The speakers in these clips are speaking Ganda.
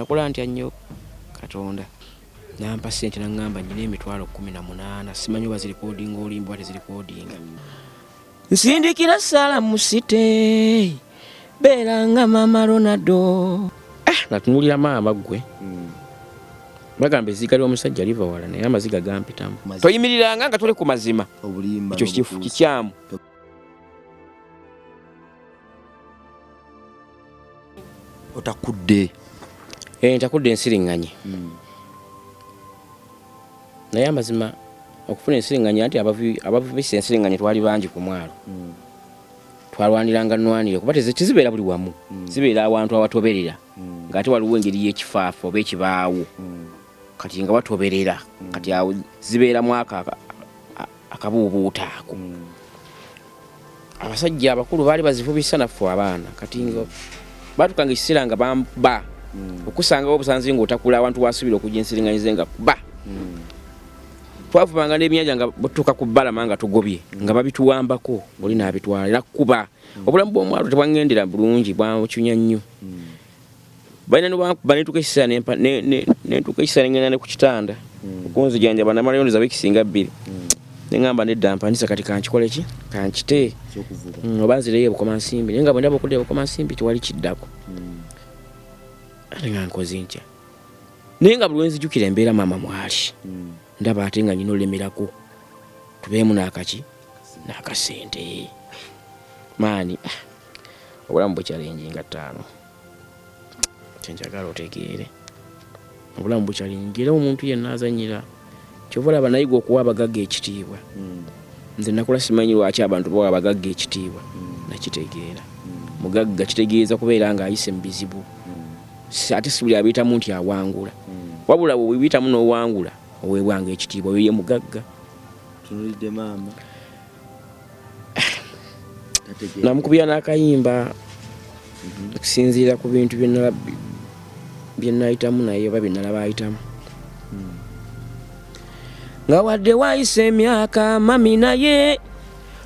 nakola ntya nnyo Katonda nampa ssente naŋŋamba nyina emitwalo 18 simanyi oba zirikodinga olimba tezirikodinga nsindikira Sala Musite beera nga Maama Ronaldo natunulira maama gwe bagamba eziga ly'omusajja liva wala naye amaziga gampitamu toyimiriranga nga tole ku mazima ekyo kifu kikyamu otakudde ntakudde ensiriŋŋanyi naye amazima okufuna ensiriŋŋanyi anti abavubisa ensiriŋŋanyi twali bangi ku mwalo twalwaniranga nnwanire kuba tezibeera buli wamu zibeera awantu awatoberera ng'ate waliwo engeri y'ekifaafa oba ekibaawo kati nga watoberera kati awo zibeeramu akabuubuuta ako abasajja abakulu baali bazivubisa naffe abaana kati nga batukanga ekiseera nga bamba okusangawo obusanzi ng'otakula awantu wasubira okujja ensiriŋŋanyi ze nga kuba twavubanga n'ebyennyanja nga butuuka ku bbalama nga tugobye nga babituwambako oli n'abitwala era kuba obulamu bw'omwalo tebwaŋŋendera bulungi bwamucunya nnyo balina nebankuba nentuuka ekiseera nentuuka ekiseera nengenda ne ku kitanda okunzijanjaba namala yondeza weekisinga 2 neŋŋamba nedda mpanisa kati kankikole ki kankite oba nzireyo ebukomansimbi naye nga bwe ndaba okudda ebukomansimbi tewali kiddako ate nga nkoze ntya naye nga buli wenzijjukira embeera maama mwali ndaba ate nga nyina olemerako tubeemu n'akaki n'akasente maani obulamu bukyalenjinga 5 kyenjagala otegeere obulamu bukyalenjinga era omuntu yenna azanyira kyova olaba nayiga okuwa abagagga ekitiibwa nze nakula simanyi lwaki abantu bawa abagagga ekitiibwa nakitegeera mugagga kitegeeza kubeera ng'ayise mu bizibu ate si buli abiyitamu nti awangula wabula bwe wibiyitamu n'owangula oweebwanga ekitiibwa oyo ye mugagga tunulidde maama namukubira n'akayimba okusinziira ku bintu bye nayitamu naye oba bye nalaba ayitamu nga wadde waayisa emyaka mami naye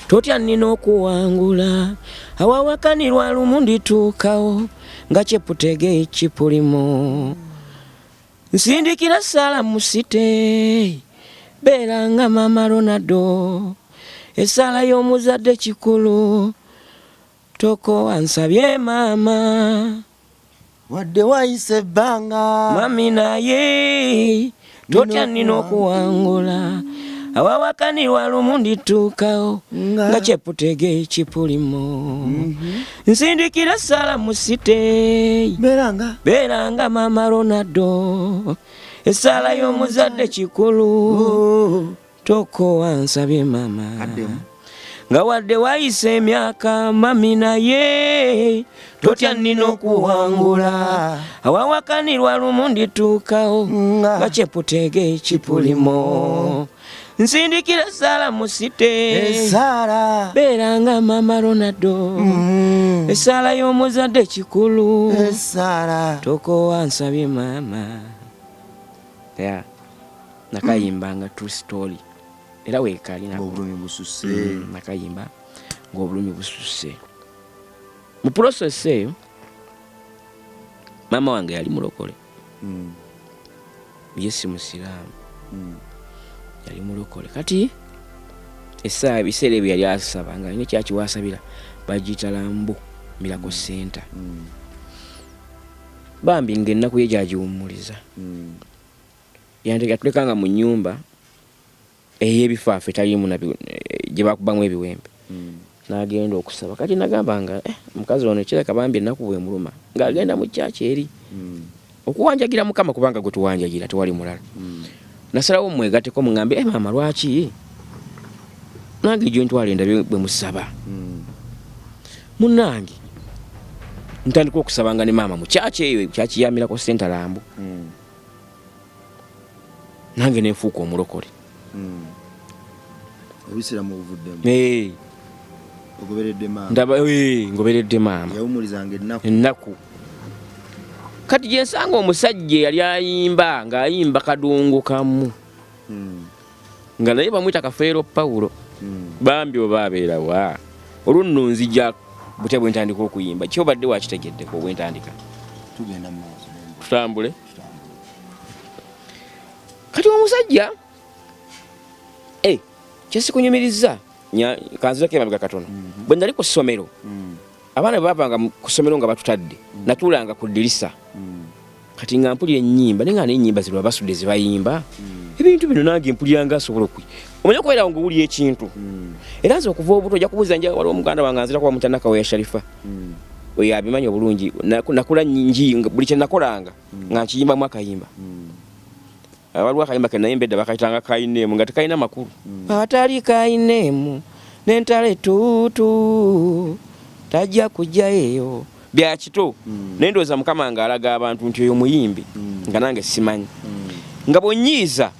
totya nnina okuwangula awawakanirwa lumu ndituukawo nga kyeputege ekipulimo nsindikira Sala Musite beera nga Maama Ronaldo essaala y'omuzadde kikulu toko ansabye maama wadde waayisa ebbanga mami naye totya nnina okuwangula awawakanirwa lumu ndituukawo nga kyeputege ekipulimo nsindikira Sala Musite beera nga Maama Ronaldo essaala y'omuzadde kikulu toko ansabye maama nga wadde waayisa emyaka mami naye totya nnina okuwangula awawakanirwa lumu ndituukawo nga kyeputege ekipulimo nsindikira Sala Musite beera nga Maama Ronaldo essaala y'omuzadde kikulu toko ansabye maama nakayimbanga true story era weekali ng'obulumi bususse nakayimba ng'obulumi bususse mu process eyo maama wange yali mulokole ye si musiraamu yali mulokole kati ebiseera ebyo yali asaba nga alina kyakiwaasabira bagiyita Lambo Miracle Center bambi ng'ennaku ye gyagiwummuliza yatulekanga mu nnyumba ey'ebifaafa etaliimu gye bakubamu ebiwempe n'agenda okusaba kati nagamba nga mukazi ono kireka bambi ennaku bwe muluma ng'agenda mu kyaki eri okuwanjagira Mukama kubanga gwe tuwanjagira tewali mulala nasalawo mwegatteko muŋŋambe maama lwaki nange gye ntwala endabye bwe musaba munnange ntandika okusabanga ne maama mu kyaki eyo kyaki ya Miracle Center Lambo nange nenfuuka omulokole obisira mu buvuddemu ogoberedde maama ndaba ngoberedde maama yawumulizanga ennaku kati gye nsanga omusajja yali ayimba ng'ayimba kadungu kamu nga naye bamwita Kafeero Pawulo bambi oba abeerawa olunno nzija butya bwe ntandika okuyimba kyobadde wakitegeddeko bwe ntandika tugenda mu maaso tutambule. Kati omusajja kyesikunyumiriza kanzirako emabega katono. Bwe ndali ku ssomero abaana bavanga ku ssomero nga batutadde natulanga ku ddirisa kati nga mpulira ennyimba naye nga n'ennyimba zirwa basudde zibayimba ebintu bino nange mpulira nga asobola omanya okubeera nga owulira ekintu era nze okuva obuto ojja kubuuza nja waliwo omuganda wange anzira kuba mutanakawe ya Sharifa oyo abimanyi obulungi nakula buli kye nakolanga nga nkiyimbamu akayimba waliwo akayimba ke nayimba edda bakayitanga kayineemu nga tekalina makulu atali kayineemu n'entale tuutu tajja kujja eyo bya kito naye ndowooza Mukama nga alaga abantu nti oyo muyimbi nga nange simanyi nga bwonnyiiza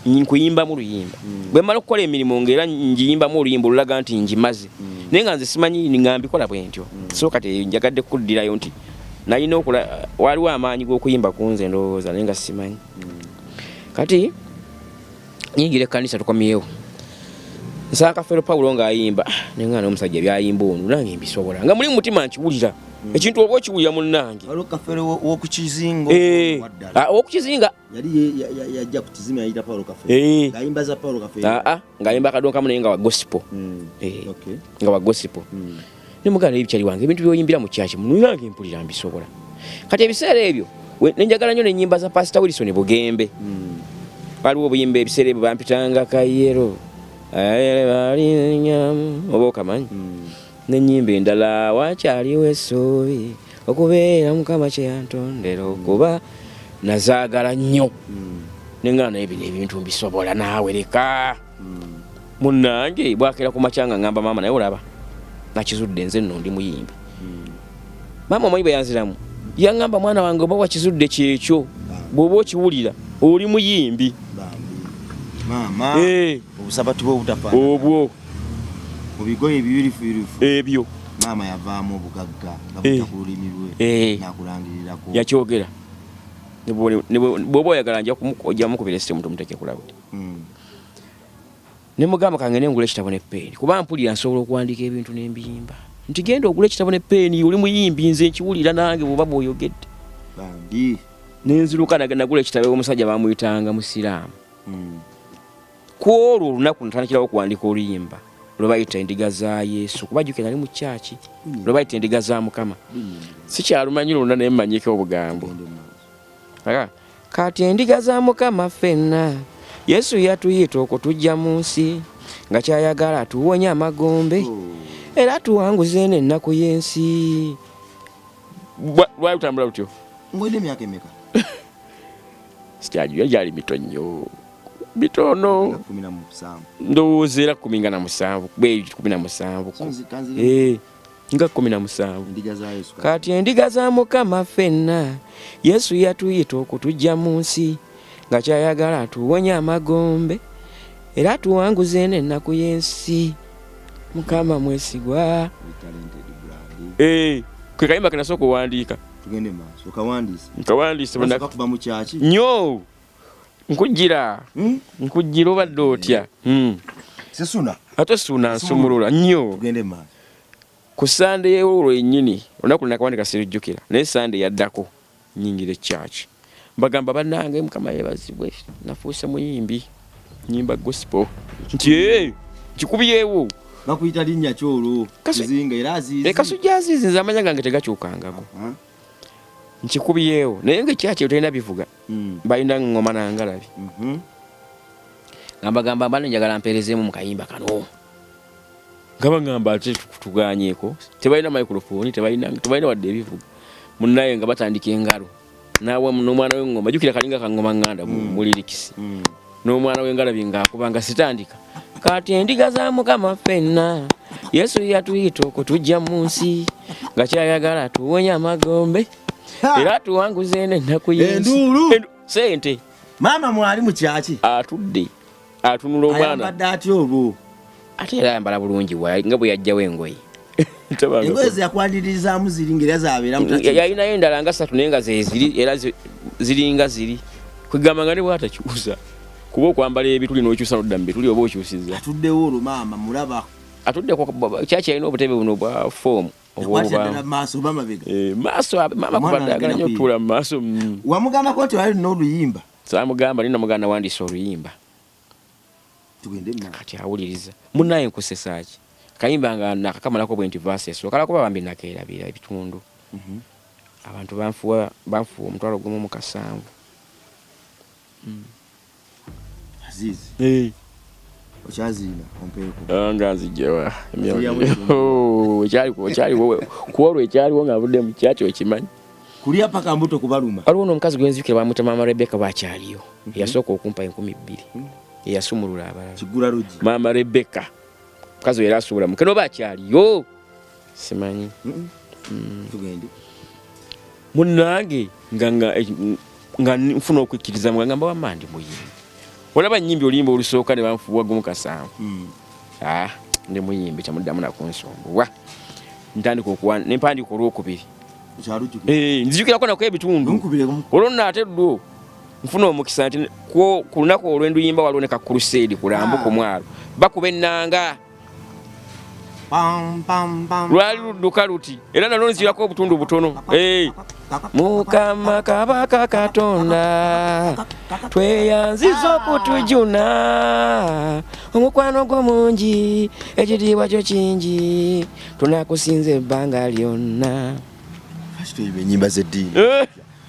nkuyimbamu luyimba bwe mmala okukola emirimu ng'era njiyimbamu oluyimba olulaga nti njimaze naye nga nze simanyi nga mbikola bwe ntyo so kati njagadde kuddirayo nti nalina waliwo amaanyi g'okuyimba ku nze ndowooza naye nga simanyi kati nyingira ekkanisa tukomyewo nsaba Kafeero Pawulo ng'ayimba naye nga n'omusajja byayimba ono nange mbisobola nga muli mu mutima nkiwulira ekintu oba okiwulira munnange waliwo Kafeero w'okukizingo ow'okukizinga yali yajja ku kizimu yayita Pawulo Kafeero ng'ayimba za Pawulo Kafeero ng'ayimba akadongo kamu naye nga wa gospel nga wa gospel ne muganda ebikyali wange ebintu by'oyimbira mu kyaki munnange mpulira mbisobola kati ebiseera ebyo nenjagala nnyo n'ennyimba za Pastor Wilson Bugembe waliwo obuyimba ebiseera ebyo bampitanga kayero oba okamanyi n'ennyimba endala wakyaliwo essuubi okubeera Mukama kye yantondera okuba nazaagala nnyo neŋŋana ebino ebintu mbisobola naawe leka munnange bwakeera ku makyanga ngamba maama naye olaba nakizudde nze nno ndi muyimbi maama omanyi bwe yanziramu yaŋŋamba mwana wange oba wakizudde kyekyo bw'oba okiwulira oli muyimbi maama obusabati bw'obutafaana obwo mu bigoye ebiyulifu ebyo maama yavaamu obugagga nga butta ku lulimi lwe n'akulangirirako yakyogera bw'oba oyagala ojja mukubira esitemu tumuteke kulabwe ne mugamba kange nengula ekitabo ne peeni kuba mpulira nsobola okuwandiika ebintu n'embiyimba nti genda ogula ekitabo ne peeni oli muyimbi nze nkiwulira nange bw'oba bw'oyogedde bambi nenziruka nagula ekitabo omusajja bamuyitanga musiraamu ku olwo olunaku natandikirawo okuwandika oluyimba lwe bayita endiga za Yesu kuba jjukira nali mu kyaki lwe bayita endiga za Mukama sikyalumanyi lwonna naye mmanyiko obugambo kati endiga za Mukama ffenna Yesu yatuyita okutujja mu nsi nga kyayagala tuwonye amagombe era tuwanguze n'ennaku y'ensi lwali utambula lutyo ngoyina emyaka emeka sikyajula gyali mito nnyo bitono ndowooza era 17 nga 17 kati endiga za Mukama ffenna Yesu yatuyita okutujja mu nsi nga kyayagala tuwonye amagombe era tuwanguze n'ennaku y'ensi Mukama mwesigwa kwe kayimba kenasooka owandiika tugende maaso kawandiise kuba mu kyaki nnyo nkujjira obadde otya sesuna ate suna nsumulula nnyo tugende maaso ku sande y'olwo ennyini olunaku lunakawandika sirujjukira naye sande yaddako nyingira ekyaki mbagamba bannange Mukama yeebazibwe nafuuse muyimbi nyimba gospel nti kikubyewo bakuyita linnya kyolwo kizinga era azizi kasujja azizi nze amanya gange tegakyukangako nkikubyewo naye ngaekyaki talina bivuga balina ngoma nangalabi ngambagamba mbana njagala mpeerezeemu mu kayimba kano nga bagamba ate tuganyeeko tebalina microphone tebalina wadde ebivuga munnaye nga batandika engalo naawe n'omwana w'engoma jjukira kalinga kangoma nganda mu lirikisi n'omwana w'engalabi ng'akuba nga sitandika kati endiga za Mukama ffenna Yesu yatuyita okutujja mu nsi nga kyayagala tuwonye amagombe era tuwanguze n'ennaku y'ensi sente maama mwali mu kyaki atudde atunula omwana ayambadde atya olwo ate era ayambala bulungi nga bwe yajjawo engoye engoye zeyakwandiririzaamu ziri ngera zabeera yalinayo endala nga 3 naye nga zeziri era ziringa ziri kwegamba nga ne bwatakyusa kuba okwambala ebituli n'okyusa nodda mu bituli oba okyusiza atuddewo olwo maama mulaba atudde kyaki yalina obutebe buno bwa foomu Oba maaso bamabega. Maaso mama kubadagala nnyo tula maaso. Wamugamba ko nti wali n'oluyimba. Samugamba nina muganda wandiisa oluyimba. Tugende mma. Kati awuliriza. Munnaye nkusesaaki. Kayimba nga nakakamalako bwe nti verses. Okala kuba bambi nakeerabira ebitundu. Abantu banfuwa omutwalo gumu mu kasanvu. Azizi. Okyazina ompeeko. Nga nzijewa. Ekyali kuolwo ekyaliwo nga avudde mu kyakyo ekimanyi. Kulia paka mbuto kubaluma. Waliwo n'omukazi gwenzikira bamuyita Maama Rebecca bwakyaliyo. Yasooka okumpa 2,000. Eyasumulula abalala. Kigula Lugi. Maama Rebecca. Mukazi era asuubula mukeno bwakyaliyo. Simanyi. Tugende. Munnange nga nfuna okukkiriza mugamba wamandi muyimbi. Olaba nnyimbi olimba olusooka ne banfuwa gumu kasanvu. Ndi muyimbi kyamuddamu nakunsonga. Ntandika nempandiika olwokubiri. Nzijukirako nako ebitundu. Olwo nnaate ddo nfuna omukisa nti ku lunaku olw'enduyimba waliwo ne ka crusade kulambu ku mwalo. Bakuba ennanga. Lwali ludduka luti era nalwo nzirako obutundu butono. Mukama Kabaka Katonda tweyanziza okutujuna omukwano gwo mungi ekitiibwa kyo kingi tunakusinza ebbanga lyonna. Nyimba z'eddiini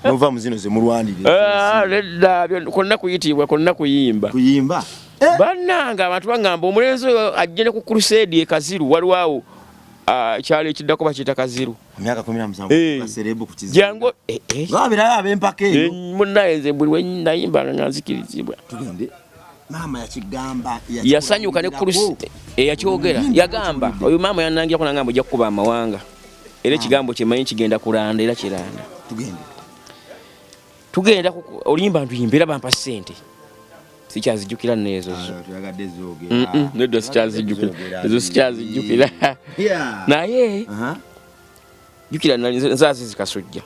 nova muzino ze mulwanirire. Ledda konna kuyitibwa konna kuyimba. Kuyimba. Bannanga abantu bangamba omulenzi ajje ne ku crusade e Kaziru waliwo kyalo ekiddako bakiyita Kaziru. Emyaka 17 baserebu ku kizibu. Jango ngabira abempaka eyo. Munnaye nze buli we nayimba nga nzikirizibwa. Tugende. Maama yakigamba yasanyuka ne crusade yakyogera yagamba oyo maama yanangira ko nangamba ojja kukuba amawanga. Era ekigambo kyemanyi kigenda kulanda era kiranda. Tugenda olimba ntuyimbira bampa ssente. Sikyazijjukira nezo zo. Tuyagadde zoogera. Nedda sikyazijjukira. Ezo sikyazijjukira. Naye jjukira nzaazizi Kasujja.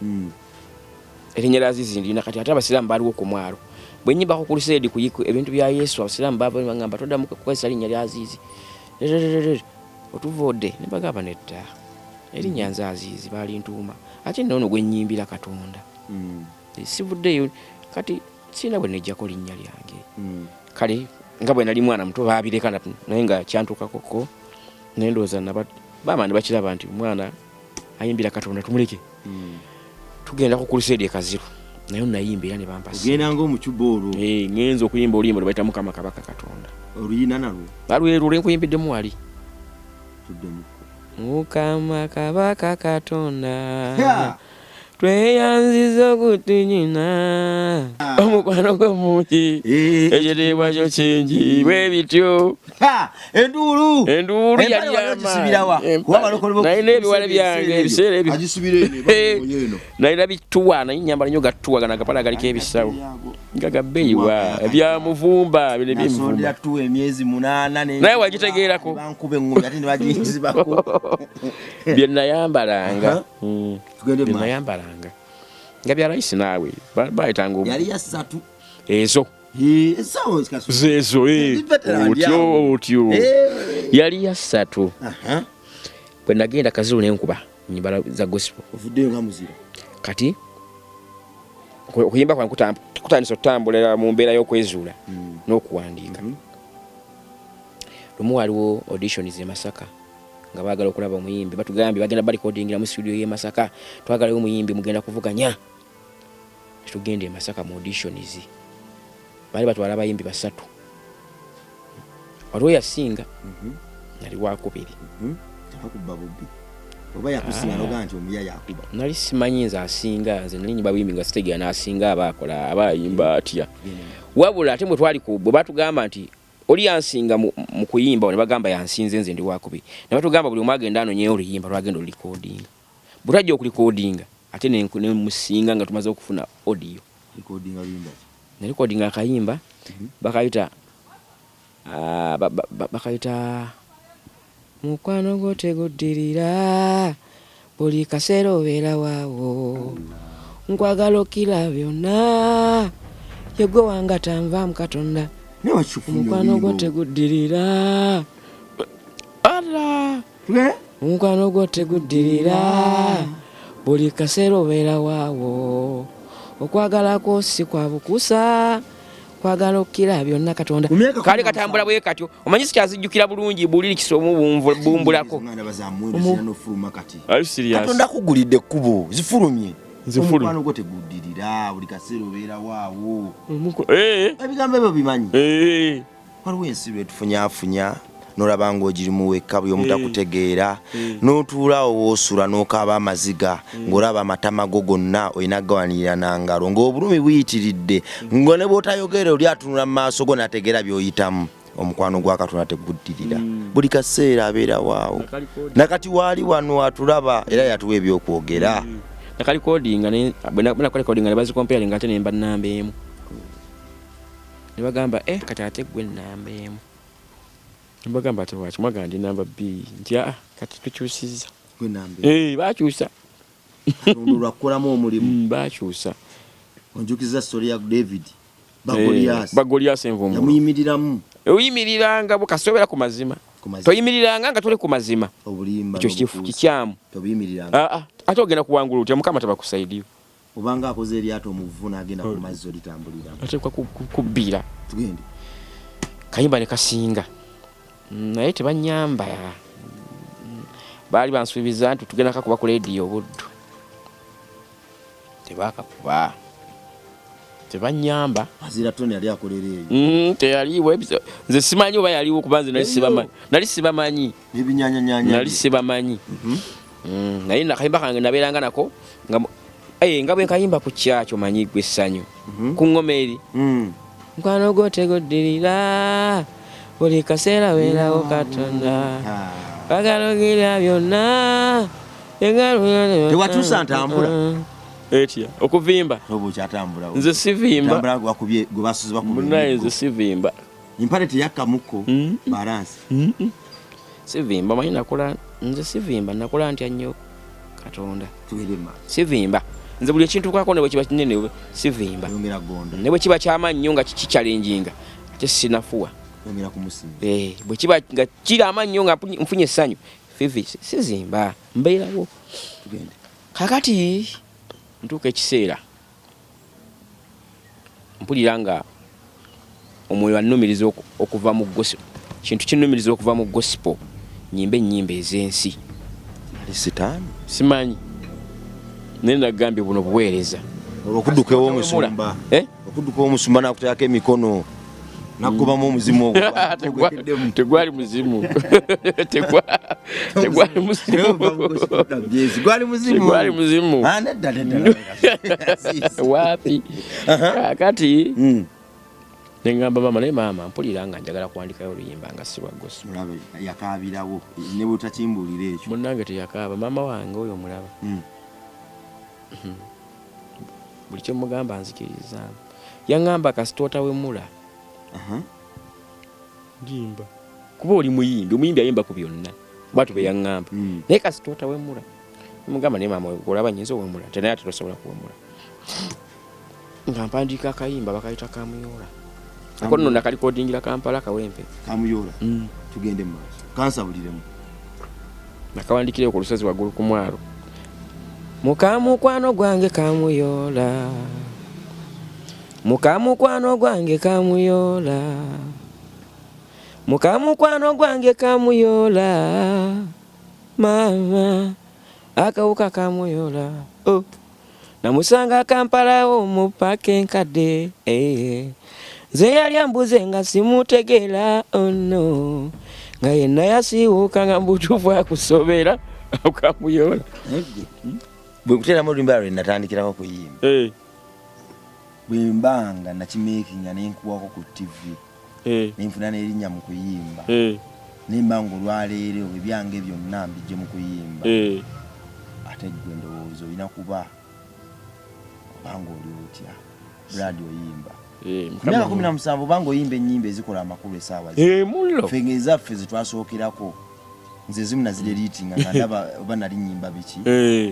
Erinnya lya Azizi ndina kati ate abasiraamu baaliwo ku mwalo. Bwe nnyimba ku crusade kuyiku ebintu bya Yesu abasiraamu baava bangamba toddamu kukozesa linnya lya Azizi. Otuvodde ne bagamba nedda. Erinnya nze Azizi baali ntuuma. Ate nno gwe nnyimbira Katonda. Sivuddeyo kati sina bwe nejjako linnya lyange. Kale nga bwe nali mwana muto baabireka naye nga kyantukakoko nendooza baama ne bakiraba nti omwana ayimbira Katonda tumuleke. Tugenda ku crusade e Kaziru naye nayimbira ne bampa. Ogenda ng'omucuba olwo. Ngenza okuyimba oluyimba lwe bayita Mukama Kabaka Katonda. Oluyina nalwo? Balwerwo lwenkuyimbidemu wali. Tuddemu. Mukama Kabaka Katonda tweyanziza okutujuna omukwano gwo mungi ekitiibwa kyo kingi bwe bityo. Enduulu yali naye n'ebiwala byange ebiseera ebyo nalina bituwa naye nyambala nnyo gattuwa gana agapala galiko ebisawo nga gabbeeyiwa ebyamuvumba bino ebyemuvumba emyezi 8 naye wagitegeerako bye nayambalanga byenayambalanga nga bya layisi naawe bayitanga yali ya 3 ezo zezo otyo yali ya 3 bwe nagenda Kaziru nenkuba nyimbala za gospel ovuddeyo nga muzira kati okuyimba kwange kutandisa okutambulira mu mbeera y'okwezuula n'okuwandiika. Lumu waliwo auditions e Masaka nga baagala okulaba omuyimbi batugambye bagenda recordingira mu studio y'e Masaka twagalayo omuyimbi mugenda kuvuganya. Tugende e Masaka mu auditions bali batwala abayimbi 3 waliwo yasinga nali wakubiri oba yakusinga noga nti omuya yakuba nali simanyi nze asinga nze nali nyimba buyimbi nga sitegera n'asinga abakola abayimba atya wabula ate mwe twali ku bwe batugamba nti oli yansinga mu kuyimba ne bagamba yansinze nze ndi wakubiri ne batugamba buli omu agenda anonyeyo oluyimba lwagenda olulikodinga bwe twajja okulikodinga ate ne musinga nga tumaze okufuna audio nalikodinga akayimba bakayita mukwano gwo teguddirira buli kaseera obeera waawo nkwagala okira byonna yegwe wanga tanvaamu Katonda mukwano gwo teguddirira omukwano gwo teguddirira buli kaseera obeera waawo okwagala kwo si kwa bukusa kwagala okkira byonna Katonda kale katambula bwe katyo omanyi sikyazijjukira bulungi buliri kisomu bumbulako Katonda kugulidde ekkubo zifulumye omukwano gwo teguddirira buli kaseera obeera waawo ebigambo ebyo bimanyi waliwo ensi lwetufunyaafunya n'olaba ng'ogirimu wekka buli omu takutegeera n'otuulaawo woosula n'okaaba amaziga ng'olaba amatama go gonna olina gawanirira nangalo ng'obulumi buyitiridde nga ne bw'otayogere oli atunula mu maaso go n'ategeera by'oyitamu omukwano gwa Katonda teguddirira buli kaseera abeera waawo nakati waali wano atulaba era yatuwa ebyokwogera nakalikodinga ne bazikompeyalinga ate ne mba nnamba emu ne bagamba kati ate ggwe nnamba emu mbagamba ati waki mwaga ndi namba B nti kati tukyusizza bakyusa lwakukolamu omulimu bakyusa onjukiza story ya David Bagolias envumu yamuyimiriramu oyimiriranga bukasobera ku mazima toyimiriranga nga tuli ku mazima ekyo kifu kikyamu ate ogenda kuwangula otya Mukama tabakusaidiyo obanga akoze eryato omuvuna agenda ku mazzi olitambulira atekwa kubbira tugende kayimba ne kasinga naye tebanyamba baali bansuubiza nti tugenda kakuba ku leediyo obuddu tebakakuba tebanyamba azira toni yali akolera eyo teyaliwo nze simanyi oba yaliwo kuba nze nali sibamanyi nali sibamanyi naye nakayimba kange nabeeranga nako nga bwe nkayimba ku kyakyo manyi gwe essanyu ku ngoma eri mukwano gwo teguddirira buli kaseera beerawo Katonda bagalogira byonna tewatuusa ntambula etya okuvimba nze sivimba munaye nze sivimba impale teyakkamuko balansi sivimba manyi nakola nze sivimba nakola ntya nnyo Katonda sivimba nze buli ekintu kwako ne bwe kiba kinene sivimba ne bwe kiba kyamannyo nga kikyalenjinga ate sinafuwa bwe kiba nga kiri amannyo nga nfunye essanyu sizimba mbeerawo kakati ntuuka ekiseera mpulira nga omwoyo annumiriza okuva mu gospel kintu kinnumiriza okuva mu gospel nyimba ennyimba ez'ensi simanyi naye nagambye buno buweereza okudduka ew'omusumba nakuteako emikono nakubamu omuzimu ogwo tegwali muzimu tegwali muzimu waapi kakati neŋŋamba maama naye maama mpulira nga njagala kuwandikayo oluyimba nga si lwa gospel yakaabirawo ne bw'otakimbuulira ekyo munnange teyakaaba maama wange oyo omulaba buli kye mugamba nzikiriza yaŋŋamba kasita otawemula yimba kuba oli omuyimbi ayimba ku byonna bwatu be yaŋŋamba naye kasita otawemula mugamba naye maama olaba nyinza owemula te naye ate tosobola kuwemula nga mpandiika akayimba bakayita Kamuyoola ako nno nakalikodingira Kampala Kawempe Kamuyoola tugende mu maaso kansabuliremu nakawandikire ku lusozi waggulu ku mwalo mukamukwano gwange Kamuyoola mukamukwano gwange Kamuyoola mukamukwano gwange Kamuyoola mama akawuka Kamuyoola namusanga Kampala omupaka enkadde nze yali ambuze nga simutegeera ono nga yenna yasiiwuuka nga mbutuufu akusobera Kamuyoola bwe kuteeramu oluyimba lwe natandikirako kuyimba bwe mbanga nakimeekinga nenkuwako ku TV nenfuna n'erinnya mu kuyimba nemba nga olwaleero ebyange byonna mbijje mu kuyimba ate gwe ndowooza olina kuba obanga oli otya Brad oyimba myaka 17 obanga oyimba ennyimba ezikola amakulu esaawa mullo ffe ng'ezaffe zetwasookerako nze zimu nazile liitinga nga ndaba oba nali nnyimba biki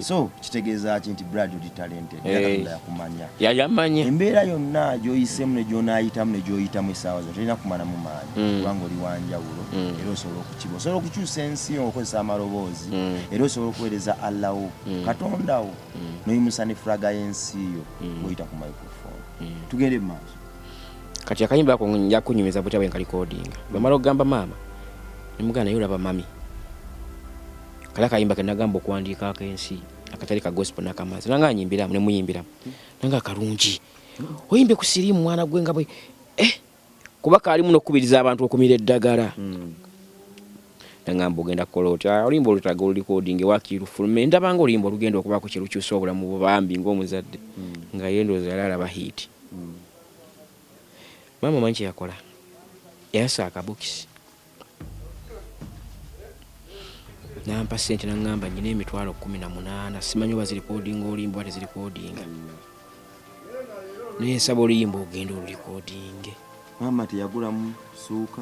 so kitegeeza ki nti Brad oli talented Katonda yakumanya yayamanya embeera yonna gy'oyiseemu ne gy'onaayitamu ne gy'oyitamu essaawa zo tolina kumalamu maanyi kubanga oli wanjawulo era osobola okukiba osobola okukyusa ensi okozesa amaloboozi era osobola okuweereza Allawo Katondawo n'oyimusa ne fulaga y'ensi yo ng'oyita ku microphone tugende mu maaso kati akayimba ako nja kunyumiza butya bwe nkalikoodinga bamala okugamba maama nemugana naye olaba mami kala kayimba kenagamba okuwandiika ak'ensi akatali ka gospel n'akamazi nanga anyimbiramu ne muyimbiramu nanga akalungi oyimbe ku siriimu mwana gwe nga bwe kuba kaalimu n'okukubiriza abantu okumira eddagala nangamba ogenda kukola otya olimba olutaga olulikodinge wakirufulume ndabanga olimba olugenda okubaako kyerukyusa obulamu bubambi ng'omuzadde nga yendooza yali alaba hiiti maama manyi kyeyakola yayasa akabokisi nampa ssente nangamba nyina emitwalo 18 simanyi oba zirikodinga olimba oba tezirikodinga naye nsaba oluyimba ogenda olulikodinge maama teyagulamu suuka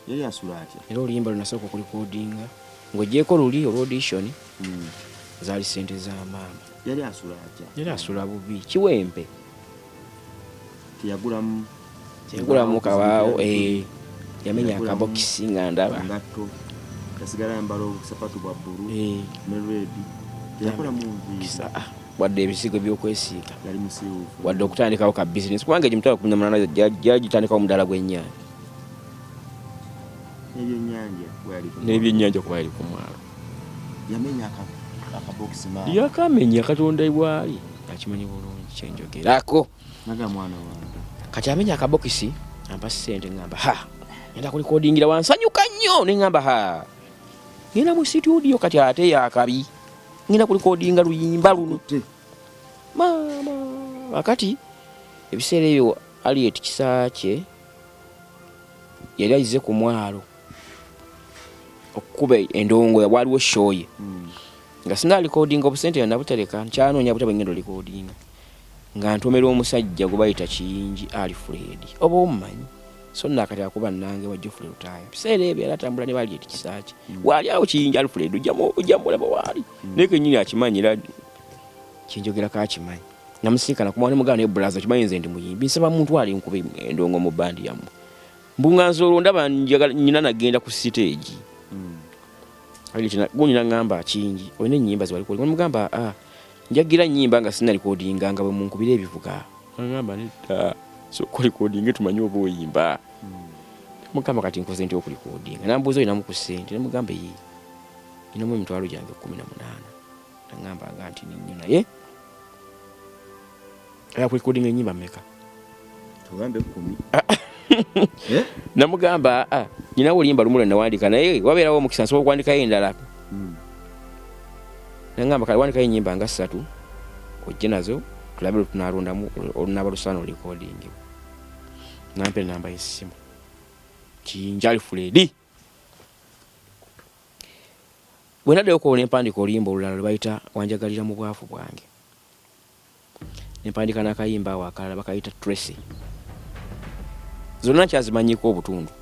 yali asula atya era oluyimba lunasooka okulikodinga ng'ogyeko luli olw'audition zaali ssente za maama yali asula atya yali asula bubi kiwempe teyagulamu kabaawo yamenya akabokisi nga ndaba ngatto kasigala yambala obusapatu bwa bbulu ne redi teyakola mu nviisa wadde ebisigo by'okwesiika yali musiiwuufu wadde okutandikawo ka bizinesi kubanga emitwalo 18 gyagitandikawo omudaala gw'ennyanja n'ebyennyanja kuba yali ku mwalo yamenya akabokisi maama yakamenya katonda bwali akimanyi bulungi kyenjogerako naga mwana wange kati amenya akabokisi ampa ssente ngamba ngenda kulikodingira wansanyuka nnyo ne ngamba ngenda mu studio kati ate yakabi ngenda kulikodinga luyimba luno maama wakati ebiseera ebyo Aliet Kisakye yali ayize ku mwalo okukuba endongo waliwo shoye nga sina likodinga obusente nabutereka nkyanoonya butaba ngendo likodinga nga ntomera omusajja gwe bayita Kiyingi Alfred oba omumanyi so nakati akuba nange wa Geoffrey Lutaya biseera ebyo yali atambula ne Aliet Kisakye wali awo Kiyingi Alfred ojamulaba wali neke nyini akimanyira kinjogerako akimanyi namusinkana kumwana mugana ne brother kimanyi nze ndi muyimbi nsaba muntu ali nkube endongo mu bandi yamu mbunganzo ndaba nyina nagenda ku stage gunyina ngamba Kiyingi olina ennyimba ziwali kuliko mugamba njagira nnyimba nga sina likodinga nga bwe munkubira ebivuga ngamba nita so ko likodinga tumanyi oba oyimba mugamba kati nkoze nti okulikodinga nambuuza olinamu ku ssente nemugamba ye inamu emitwalo gyange 18 nangamba nga nti ninnyo naye kulikodinga ennyimba mmeka tugambe 10 namugamba nyina olimba lumu lwenawandika naye wabeerawo omukisa nsobola okuwandikayo endala nangamba kale wandikayo ennyimba nga 3 ojje nazo tulabe lwe tunalondamu olunaba lusaana olikodingi nampe namba y'essimu Kiyingi Alfred bwe naddeyo okuwona empandika oluyimba olulala lwe bayita wanjagalira mu bwavu bwange nempandika n'akayimba awo akalala bakayita Tracy zonna nkyazimanyiko obutundu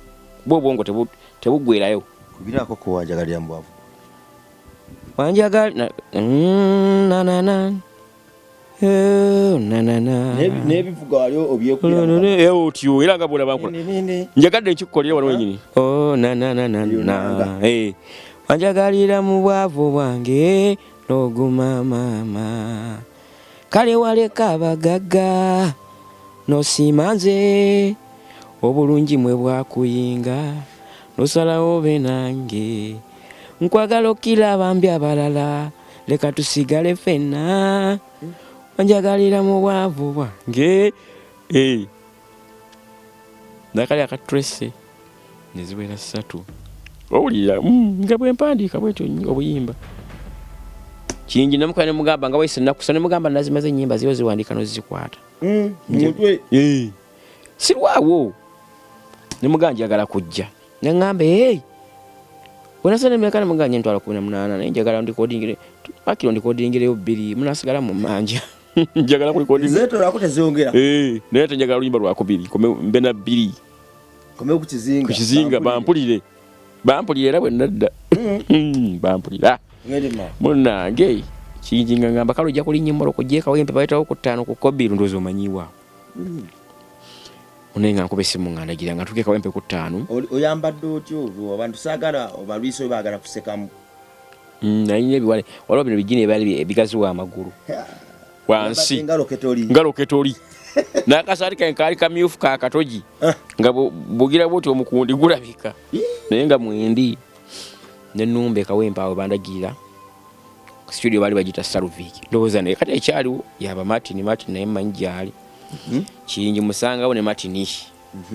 kuba obwongo tebuggwerayo kubiraako ko wanjagalira mu bwavu wanjagalira n'ebivuga wali obyekuyamba otyo era nga bwolaba njagadde nkikukolera wano wenyini wanjagalira mu bwavu bwange n'oguma maama kale waleka abagagga n'osiima nze obulungi mwe bwakuyinga n'osalawo be nange nkwagala okiraba mbi abalala leka tusigale ffenna wanjagalira mu bwavu bwange nakali akatrese neziwera 3 owulira nga bwempandiika bwetyo obuyimba Kiyingi namukana nemugamba nga wayise nakusa nemugamba nazimaze ennyimba ziyo ziwandika nozikwata mutwe sirwawo nemugamba njagala kujja nengamba wenasana emyaka nemugamba ntwala 18 naye njagala ndikodingire akiro ndikodingireyo 2 munasigala mu manja njagala kulikodinga zeto lwako tezongera naye tenjagala oluyimba lwako 2 kome mbe na 2 kome kukizinga bampulire era bwe nadda bampulira munnange kiyinga ngamba kale ojja kulinnya emmoloko gye Kawempe bayitawo ku 5 ku Kobiru ndowooza omanyiwa munaye nga nkuba essimu nga ndagira nga tuke Kawempe ku 5 oyambadde otyo abantu saagala obalwiso baagala kusekamu nayina ebiwale waliwo bino bijini ebyali ebigaziwa amagulu wansi nga loketoli n'akasaati kange kaali kamyufu ka katogi nga bugira bwoti omukundi gulabika naye nga mwendi n'ennumba Kawempe awo bandagirira studio bali bagita Salviki ndowooza naye kati ekyaliwo yaba Martin naye mmanyi gyali kiyingi musangawo ne Martin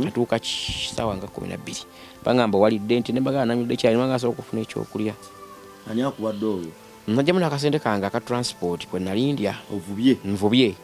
atuuka ssaawa nga 12 bangamba walidde nti ne bagala namidde kyali nga asobola okufuna ekyokulya ani akuwadde oyo najjamu n'akasente kange aka transport kwe nalindya ovubye nvubye